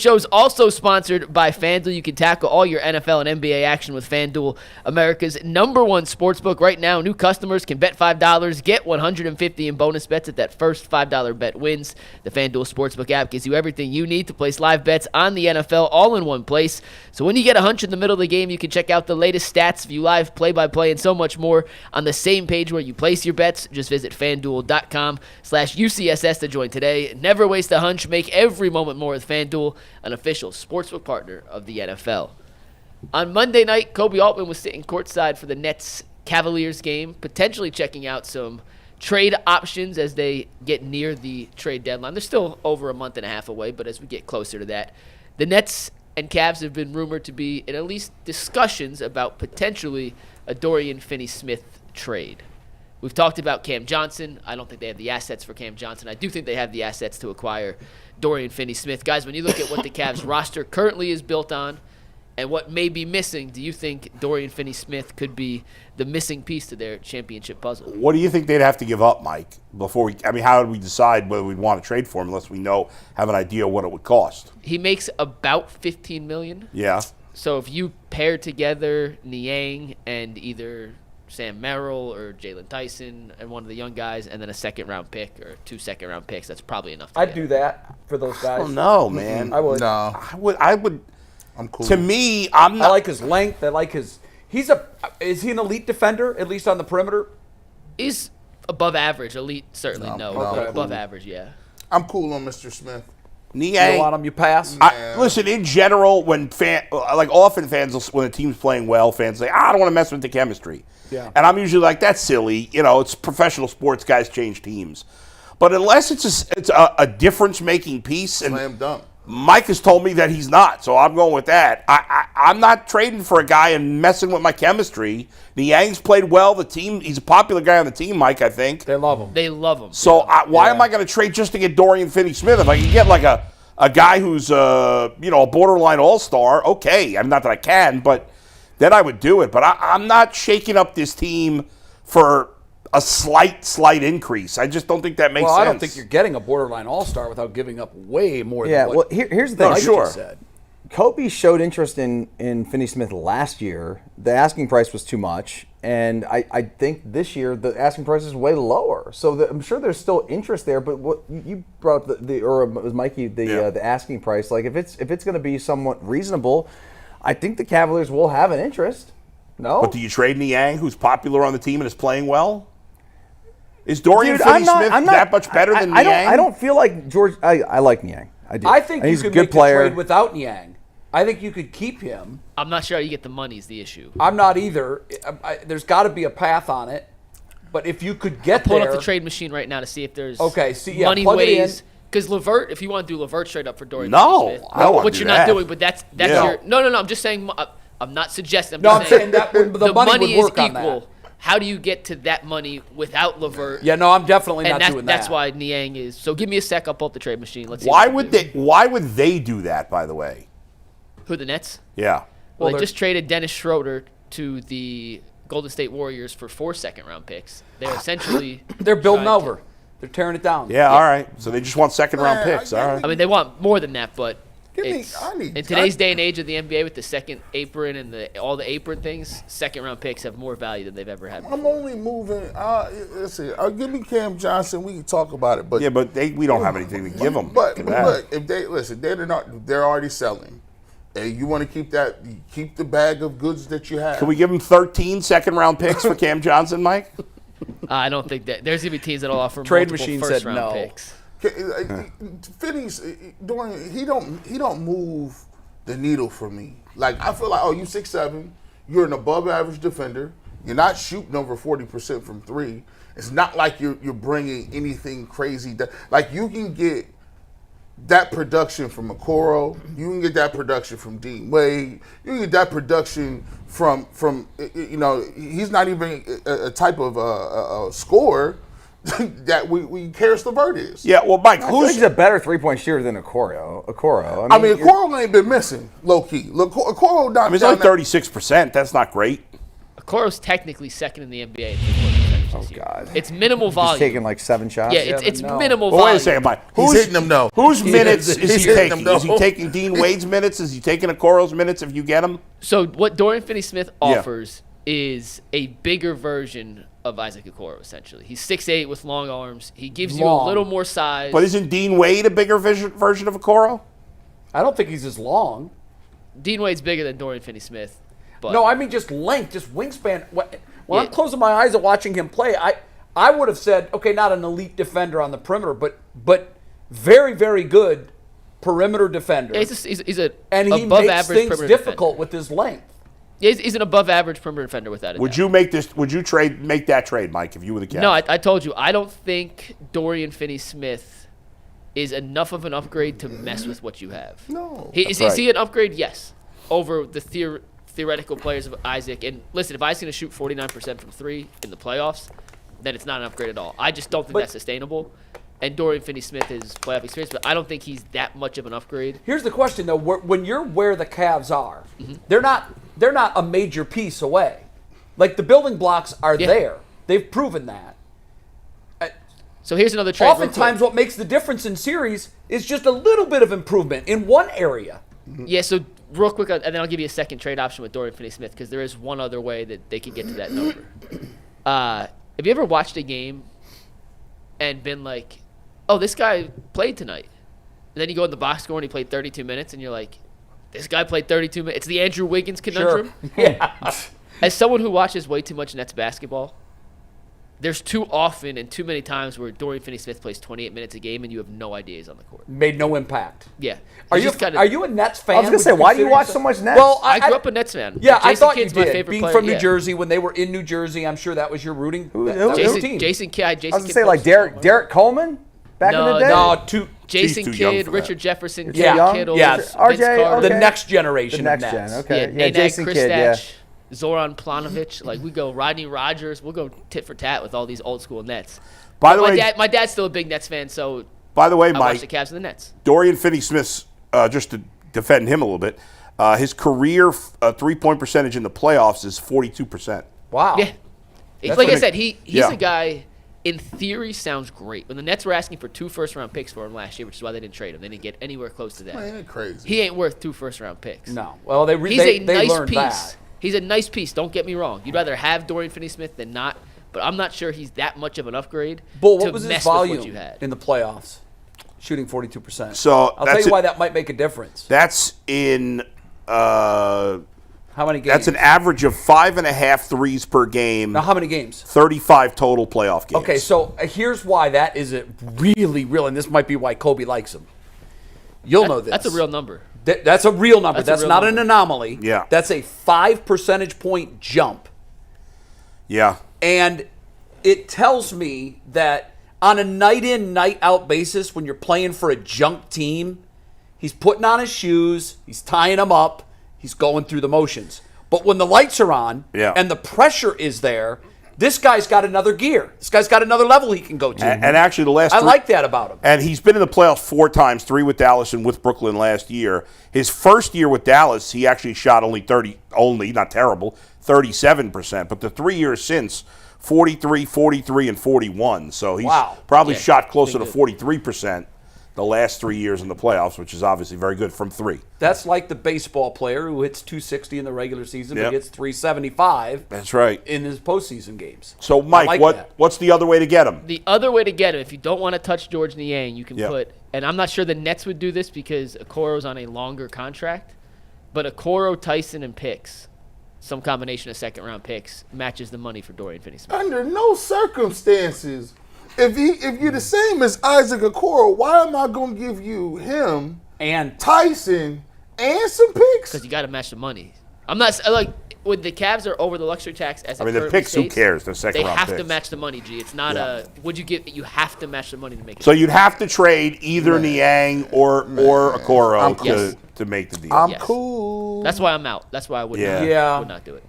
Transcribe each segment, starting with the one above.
Show's also sponsored by FanDuel. You can tackle all your NFL and NBA action with FanDuel, America's #1 sportsbook. Right now, new customers can bet $5, get $150 in bonus bets if that first $5 bet wins. The FanDuel Sportsbook app gives you everything you need to place live bets on the NFL all in one place. So when you get a hunch in the middle of the game, you can check out the latest stats, view live play-by-play, and so much more on the same page where you place your bets. Just visit FanDuel.com/UCSS to join today. Never waste a hunch. Make every moment more with FanDuel, an official sportsbook partner of the NFL. On Monday night, Kobe Altman was sitting courtside for the Nets Cavaliers game, potentially checking out some trade options as they get near the trade deadline. They're still over a month and a half away, but as we get closer to that, the Nets and Cavs have been rumored to be in at least discussions about potentially a Dorian Finney-Smith trade. We've talked about Cam Johnson. I don't think they have the assets for Cam Johnson. I do think they have the assets to acquire Dorian Finney-Smith. Guys, when you look at what the Cavs roster currently is built on and what may be missing, do you think Dorian Finney-Smith could be the missing piece to their championship puzzle? What do you think they'd have to give up, Mike, before how would we decide whether we'd want to trade for him unless we have an idea what it would cost? He makes about $15 million. Yeah. So if you pair together Niang and either Sam Merrill or Jalen Tyson and one of the young guys, and then a second-round pick or 2 second-round picks, that's probably enough. I'd do that for those guys. Oh no, man! I would. No. I would. I'm cool. To me, I'm not. I like his length. I like his. Is he an elite defender, at least on the perimeter? He's above average. Elite, certainly no. Okay. Above average, yeah. I'm cool on Mr. Smith. You don't want him, you pass? Listen, in general, when often fans, when a team's playing well, fans say, I don't want to mess with the chemistry. Yeah. And I'm usually like, that's silly. It's professional sports. Guys change teams. But unless it's a difference-making piece. And Slam dunk. Mike has told me that he's not, so I'm going with that. I'm not trading for a guy and messing with my chemistry. Niang's played well. The team, he's a popular guy on the team, Mike, I think. They love him. They love him. So why am I going to trade just to get Dorian Finney-Smith? If I can get like a guy who's a borderline all-star, okay. I'm not that I can, but then I would do it. But I'm not shaking up this team for a slight increase. I just don't think that makes sense. Well, I don't think you're getting a borderline all-star without giving up way more than what well, here's the thing. No, sure. just said. Kobe showed interest in Finney-Smith last year. The asking price was too much, and I think this year the asking price is way lower. So I'm sure there's still interest there. But what you brought up or it was Mikey the asking price. Like if it's going to be somewhat reasonable, I think the Cavaliers will have an interest. No, but do you trade Niang, who's popular on the team and is playing well? Is Dorian Finney-Smith that much better than Niang? I don't feel like George. I like Niang. I do. I think he's you could a good make player. the trade without Niang. I think you could keep him. I'm not sure how you get the money is the issue. I'm not either. There's got to be a path on it. But if you could get Pull there. up the trade machine right now to see if there's money ways. Because LeVert, if you want to do LeVert straight up for Dorian Finney-Smith, I don't want which you're that. not doing, but that's your. No. I'm just saying. I'm not suggesting. I'm saying that the money would work is on equal. that. How do you get to that money without LeVert? Yeah, no, I'm definitely not doing that. That's why Niang is. So give me a sec. I'll pull up the trade machine. Let's see. Why would they do that? By the way, who, the Nets? Yeah. Well, they just traded Dennis Schroder to the Golden State Warriors for 4 second-round picks. They're essentially they're building over. They're tearing it down. Yeah, all right. So they just want second-round picks. All right. I mean, they want more than that, but in I today's day and age of the NBA with the second apron and all the apron things, second-round picks have more value than they've ever had before. I'm only moving. Let's see. Give me Cam Johnson. We can talk about it. But yeah, but we don't have anything to give them. But look, if they listen, they're already selling. And you want to keep the bag of goods that you have. Can we give them 13 second-round picks for Cam Johnson, Mike? I don't think that there's gonna be teams that'll offer Trade multiple machine first said round no. picks. Finney's Dorian, he don't move the needle for me. Like I feel like, you 6'7", you're an above average defender. You're not shooting over 40% from three. It's not like you're bringing anything crazy. Like you can get that production from Okoro, you can get that production from Dean Wade, you can get that production from he's not even a type of scorer that we Karis LeVert is. Yeah, well, Mike, He's a better three-point shooter than Okoro. Okoro ain't been missing, low key. Okoro not. It's only 36%. That's not great. Okoro's technically second in the NBA in three-point percentage. percentages this year. God. It's minimal volume. He's taking like 7 shots. yeah, it's no. minimal Well, volume. wait a second, Mike. He's hitting them, though. Whose minutes is He's he hitting taking? them, Is he though. taking Dean Wade's minutes? Is he taking Okoro's minutes if you get him? So what Dorian Finney-Smith offers is a bigger version of Isaac Okoro, essentially. He's 6'8" with long arms. He gives you a Long. little more size. But isn't Dean Wade a bigger version of Okoro? I don't think he's as long. Dean Wade's bigger than Dorian Finney-Smith. But No, I mean just length, just wingspan. When Yeah. I'm closing my eyes and watching him play, I would have said, okay, not an elite defender on the perimeter, but very, very good perimeter defender. he's a and he above makes average things perimeter difficult with his length. defender. He's an above average perimeter defender without a Would doubt. you make this? Would you make that trade, Mike, if you were the Cavs? No, I told you. I don't think Dorian Finney-Smith is enough of an upgrade to mess with what you have. No. Is he an upgrade? Yes. Over the theoretical players of Isaac. And listen, if Isaac's going to shoot 49% from 3 in the playoffs, then it's not an upgrade at all. I just don't think that's sustainable. And Dorian Finney-Smith has playoff experience, but I don't think he's that much of an upgrade. Here's the question though: when you're where the Cavs are, Mm-hmm. they're not a major piece away. Like the building blocks are Yeah. there. They've proven that. So here's another trade. real Oftentimes, quick. what makes the difference in series is just a little bit of improvement in one area. Yeah, so real quick, and then I'll give you a second trade option with Dorian Finney-Smith because there is one other way that they can get to that number. Have you ever watched a game and been like, oh, this guy played tonight? And then you go in the box score and he played 32 minutes, and you're like, this guy played 32 minutes. It's the Andrew Wiggins conundrum. Yeah. As someone who watches way too much Nets basketball, there's too often and too many times where Dorian Finney-Smith plays 28 minutes a game and you have no idea he's on the court. Made no impact. Yeah. Are He's you just kinda- are you a Nets fan? I was gonna Would say, why do you consider watch yourself- so much Nets? Well, I grew up a Nets fan. Yeah, I Jason thought Kidd's you my did. favorite Being player. from New Yeah. Jersey, when they were in New Jersey, I'm sure that was your rooting. That was your team. Jason Kidd. I was Jason gonna Kidd say like posted- Derek Coleman back in the day. No, two. Jason He's too young Kidd, for that. Richard Jefferson, Yeah. Jay Young? Kittle, Yeah. Vince RJ, Carter, The okay. next The generation next of Nets. gen. Okay. yeah, Nenad Jason Kidd. Yeah. Kristach, Zoran Planovich. Like we go Rodney Rogers. We'll go tit for tat with all these old school Nets. By the way, My dad's still a big Nets fan, so by the way, I watch the Mike, Cavs and the Nets. Dorian Finney-Smith's just to defend him a little bit. His career 3-point percentage in the playoffs is 42%. Wow. Yeah, That's like I what said, he's Yeah. a guy. In theory, sounds great. When the Nets were asking for 2 first-round picks for him last year, which is why they didn't trade him, they didn't get anywhere close to that. Man, ain't crazy. He ain't worth 2 first-round picks. No. Well, they He's a they nice learned piece. that. He's a nice piece. Don't get me wrong. You'd rather have Dorian Finney-Smith than not, but I'm not sure he's that much of an upgrade Bull, to what was his mess with volume what you had. in the playoffs? Shooting 42%. So I'll tell that's you it. why that might make a difference. That's in How many games? that's an average of 5.5 threes per game. Now, how many games? 35 total playoff games. Okay, so here's why that isn't really real, and this might be why Kobe likes him. You'll know this. That's a real number. That's a real number. That's a That's real not an number. anomaly. Yeah. That's a 5 percentage point jump. Yeah. And it tells me that on a night in, night out basis, when you're playing for a junk team, he's putting on his shoes, he's tying them up, he's going through the motions. But when the lights are on Yeah. and the pressure is there, this guy's got another gear. This guy's got another level he can go to. And actually, the last I three- like that about him. And he's been in the playoffs 4 times, 3 with Dallas and with Brooklyn last year. His first year with Dallas, he actually shot not terrible, 37%. But the 3 years since, 43, 43, and 41. So he's Wow. probably Yeah, shot closer pretty to good. 43% the last 3 years in the playoffs, which is obviously very good from 3. That's like the baseball player who hits 260 in the regular season, Yep. but gets 375 That's right. in his postseason games. So, I Mike, like what that. what's the other way to get him? The other way to get him, if you don't want to touch George Niang, you can Yeah. put, and I'm not sure the Nets would do this because Okoro's on a longer contract, but Okoro, Tyson, and picks, some combination of second-round picks, matches the money for Dorian Finney-Smith. Under no circumstances, if you're the same as Isaac Okoro, why am I gonna give you him, And Tyson, and some picks? Because you got to match the money. I'm not like when the Cavs are over the luxury tax as I it mean, the currently picks, who states, cares? The They second-round have to picks. match the money, G. It's not Yeah. would you get? You have to match the money to make it. So you'd have to trade either Niang or Okoro I'm cool. to make the deal. I'm Yes. cool. That's why I'm out. That's why I would Yeah. would not do it.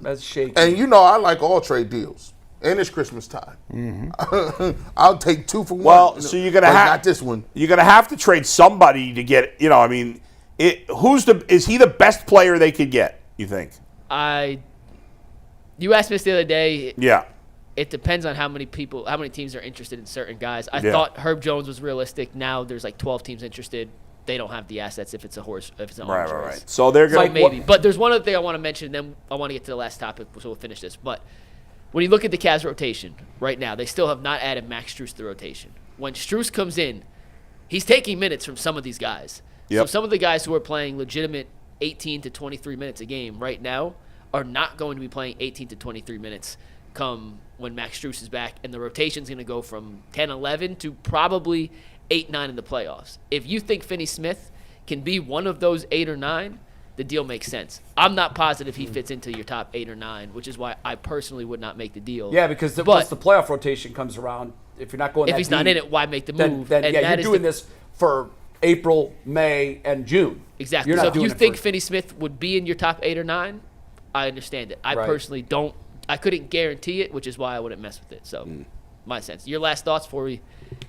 that's shaky. And you know I like all trade deals. And it's Christmas time. I'll take 2 for 1. Well, so you're gonna But have not this one. You're gonna have to trade somebody to get. I mean, is he the best player they could get? You think? You asked me this the other day. Yeah. it depends on how many teams are interested in certain guys. I Yeah. thought Herb Jones was realistic. Now there's like 12 teams interested. They don't have the assets if it's an orange race. So they're going So maybe. But there's one other thing I want to mention, and then I want to get to the last topic, so we'll finish this. But when you look at the Cavs rotation right now, they still have not added Max Strus to the rotation. When Strus comes in, he's taking minutes from some of these guys. So Yep. some of the guys who are playing legitimate 18 to 23 minutes a game right now are not going to be playing 18 to 23 minutes come when Max Strus is back, and the rotation's going to go from 10-11 to probably 8-9 in the playoffs. If you think Finney-Smith can be one of those 8 or 9, the deal makes sense. I'm not positive he fits into your top 8 or 9, which is why I personally would not make the deal. Yeah, because once the playoff rotation comes around, if you're not going if that he's deep, not in it, why make the then, move? then And yeah, that you're is doing this for April, May, and June. Exactly. You're So not if doing you it think for- Finney-Smith would be in your top 8 or 9, I understand it. I Right. personally don't. I couldn't guarantee it, which is why I wouldn't mess with it. So, my sense. Your last thoughts before we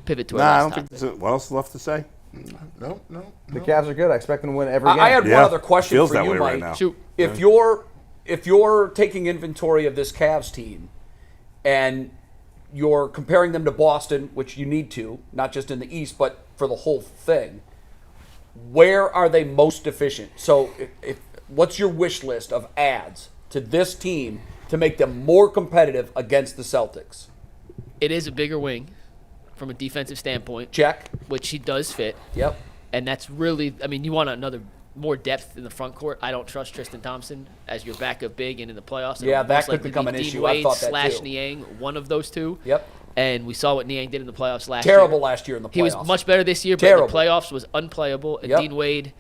pivot to our Nah, I last don't think topic. there's what else left to say. No. The Cavs are good. I expect them to win every game. I had Yeah, one other question feels for that you, way Mike. right now. Shoot. If you're taking inventory of this Cavs team and you're comparing them to Boston, which you need to, not just in the East, but for the whole thing, where are they most deficient? So what's your wish list of adds to this team to make them more competitive against the Celtics? It is a bigger wing from a defensive standpoint, Check. which he does fit. Yep. And that's really, I mean, you want more depth in the front court. I don't trust Tristan Thompson as your backup big and in the playoffs. Yeah, It'll that most could likely become be an Dean issue. I Wade thought that / too. Niang, one of those two. Yep. And we saw what Niang did in the playoffs last year. Terrible last year in the playoffs. He was much better this year, but Terrible. in the playoffs was unplayable. And Yep. Dean Wade,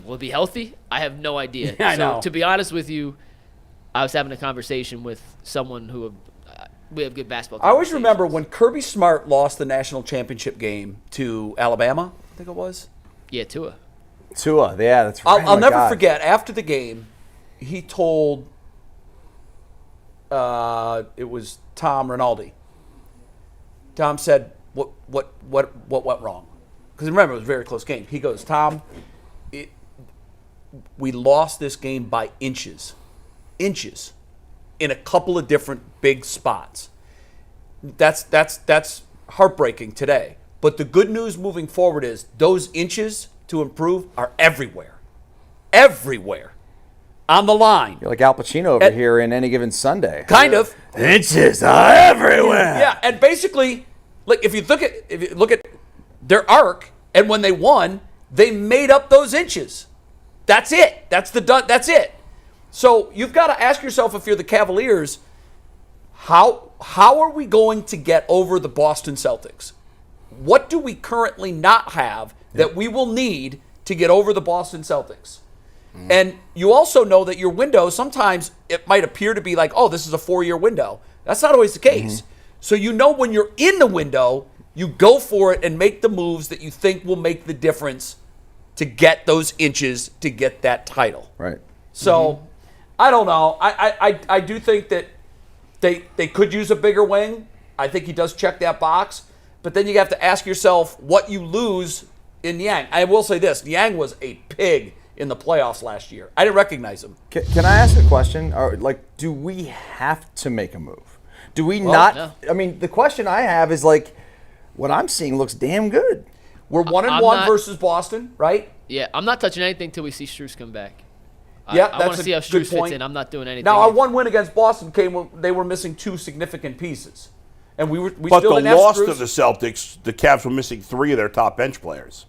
will he be healthy? I have no idea. Yeah, I so know. to be honest with you, I was having a conversation with someone who we have good basketball. I always remember conversations. when Kirby Smart lost the national championship game to Alabama, I think it was. Yeah, Tua. Tua, yeah, that's right. I'll My never God. forget, after the game, he told it was Tom Rinaldi. Tom said, what went wrong? Because remember, it was a very close game. He goes, Tom, we lost this game by inches, in a couple of different big spots. That's heartbreaking today. But the good news moving forward is those inches to improve are everywhere. Everywhere. On the line. You're like Al Pacino over here in Any Given Sunday. Kind of. Inches are everywhere. Yeah, and basically, like if you look at their arc, and when they won, they made up those inches. That's it. That's it. So you've got to ask yourself, if you're the Cavaliers, how are we going to get over the Boston Celtics? What do we currently not have that we will need to get over the Boston Celtics? And you also know that your window, sometimes it might appear to be like, oh, this is a 4-year window. That's not always the case. So you know when you're in the window, you go for it and make the moves that you think will make the difference to get those inches to get that title. Right. So I don't know. I do think that they could use a bigger wing. I think he does check that box. But then you have to ask yourself what you lose in Niang. I will say this. Niang was a pig in the playoffs last year. I didn't recognize him. Can I ask a question? Or, do we have to make a move? Do we not? no. I mean, the question I have is what I'm seeing looks damn good. We're 1-1 not- versus Boston, right? Yeah, I'm not touching anything until we see Strus come back. Yeah, I want that's to a see how good Strus fits point. in. I'm not doing anything. Now, our one win against Boston came when they were missing 2 significant pieces. And we But still the didn't have loss Strus. to the Celtics, the Cavs were missing 3 of their top bench players.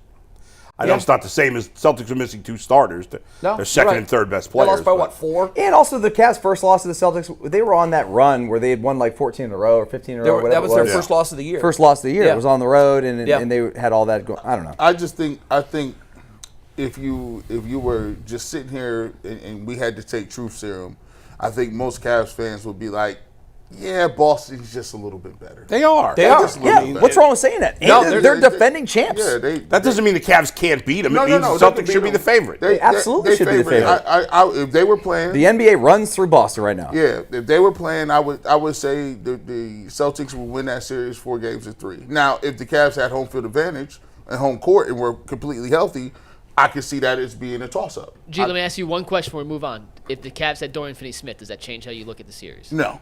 I know Yeah. it's not the same as Celtics were missing 2 starters. No, Their second right. and third best They players. lost by, but- what, 4? And also the Cavs' first loss to the Celtics, they were on that run where they had won 14 in a row or 15 in a row. That Whatever was it their was. first loss of the year. First loss of the year. Yeah. It was on the road, and Yeah. and they had all that going. I don't know. I think if you were just sitting here and we had to take truth serum, I think most Cavs fans would be like, yeah, Boston's just a little bit better. They are. They are. Just a little Yeah, bit better. what's wrong with saying that? No, And they're- they're they- defending champs. Yeah, That doesn't mean the Cavs can't beat them. No, It means no, the they can Celtics beat should be them. the favorite. They absolutely should be the favorite. If they were playing, The NBA runs through Boston right now. yeah, if they were playing, I would say the Celtics would win that series 4 games to 3. Now, if the Cavs had home field advantage and home court and were completely healthy, I could see that as being a toss-up. G, let me ask you one question before we move on. If the Cavs had Dorian Finney-Smith, does that change how you look at the series? No.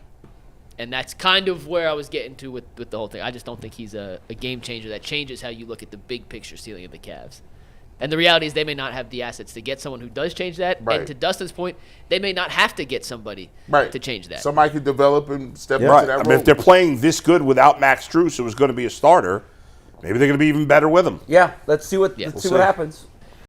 And that's kind of where I was getting to with the whole thing. I just don't think he's a game changer that changes how you look at the big picture ceiling of the Cavs. And the reality is they may not have the assets to get someone who does change that. Right. And to Dustin's point, they may not have to get somebody to change that. Somebody could develop and step into Right. that I role. mean, if they're playing this good without Max Strus, who was going to be a starter, maybe they're going to be even better with him. Yeah, let's see what Yeah. let's see what happens.